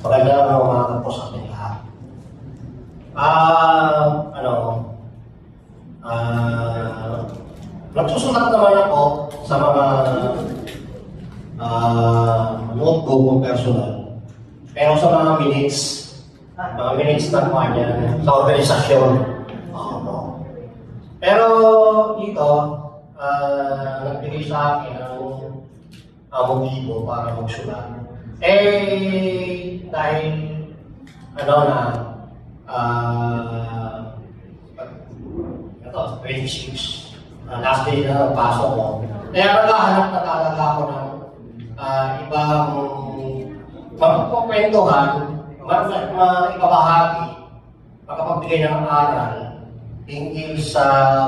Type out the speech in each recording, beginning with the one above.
Magandang umaga po sa ating lahat. Ano, nagsusulat naman ako sa mga notebook kong personal. Pero sa mga minutes na kuha niya sa organisasyon. Pero dito, nagbigay sa akin ang motibo para magsulat. Dahil ito, 26, last day na pasok ko. Kaya naghahanap na talaga ako ng ibang magpapwentuhan, ikabahagi, makapagbigay ng aral tingil sa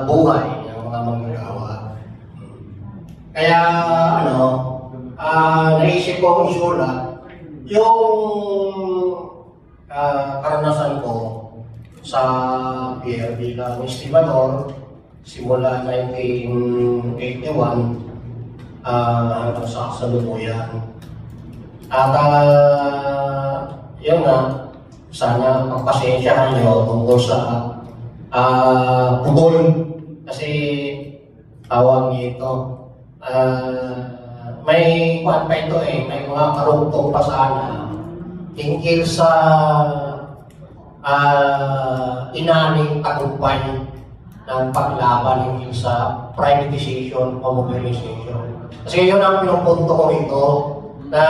buhay ng mga manggagawa. Kaya naisip ko kung sulat yung karanasan ko sa PIER bilang estibador simula 1981 hanggang sa kasalukuyan. At yun nga, sana pagpasensyahan nyo tungkol sa putol kasi tawag nito. May kuwan pa ito may mga karugtong pa sana tingkil sa inaning tagumpay ng paglaban tingkil sa privatization o mobilization. Kasi yun ang pinupunto ko rito na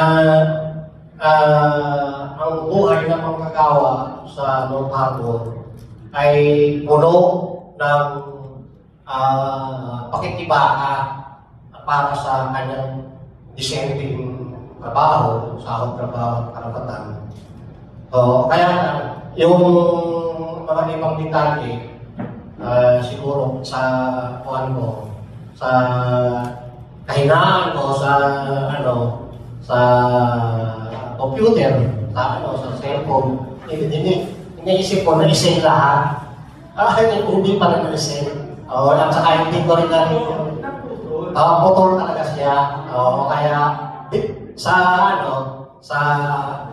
ang buhay ng manggagawa sa North Harbor ay puno ng pakikibaka para sa kanyang dissenting trabaho, sahod trabaho, karapatan. So, kaya yung mga ibang detalye, siguro sa kuhan ko, sa kahinaan ko, sa computer, sa cellphone, iniisip ko na isend lahat. Hindi pa na na-isend. At saka hindi ko rin putol talaga siya. Kaya sa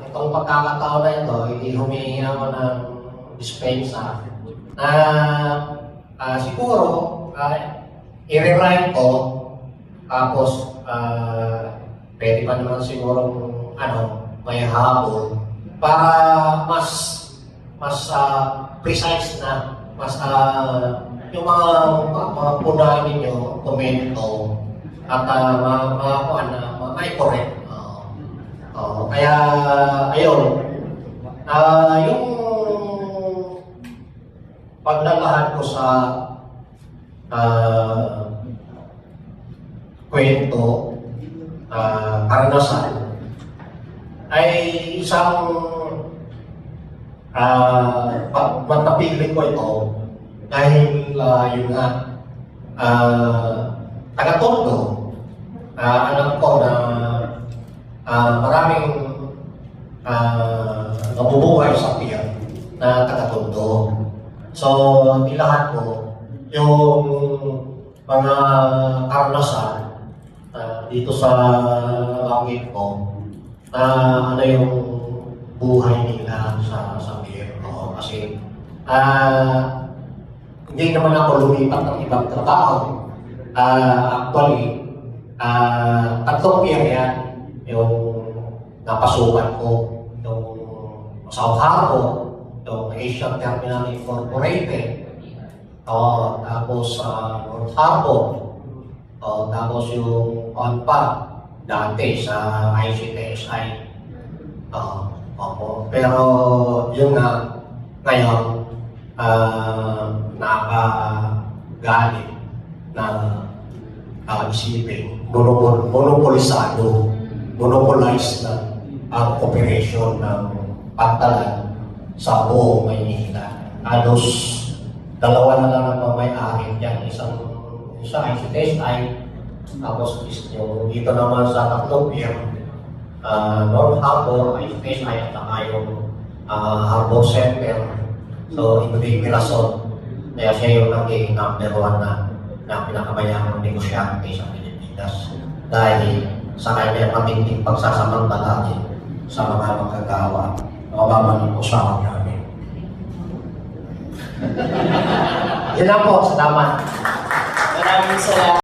itong pagkakataon na ito, hindi humingi ako ng dispensa na siguro i-rewrite ko tapos pwede pa naman siguro may habol para mas precise na, mas yung mga punahin ninyo, komento, at may correct. Kaya, ayun, yung paglalahad ko sa kwento, karanasan, ay isang matapili ko ito dahil yun nga, taga-Tondo, alam ko na maraming nabubuhay sa PIER na taga-Tondo. So, nilahat ko yung mga karanasan dito sa langit ko na yung buhay nila sa PIER. Kasi hindi naman ako lumipat ng ibang trabaho. Actually, tatlong PIER yan yung napasukan ko. Yung South Harbor, yung Asian Terminal Incorporated, tapos North Harbor, tapos yung ONPA, dati sa ICTSI. Pero yun nga, ngayon, nakagalit na isipin, monopolized na ang operation ng pantalan sa buong Maynila. Halos dalawa na lang ang may-ari yan, isa ICTSI, tapos dito naman sa tatlong PIER, North Harbor, ICTSI, at saka yung Harbor Center. So, hindi Pirason. Kaya siya yung naging number 1 na pinakamayamang negosyante sa Pilipinas. Dahil sa kanya matinding pagsasamantala sa mga magkagawa. Nakababalik po sa akin namin. Yan lang po, salamat. Maraming salamat.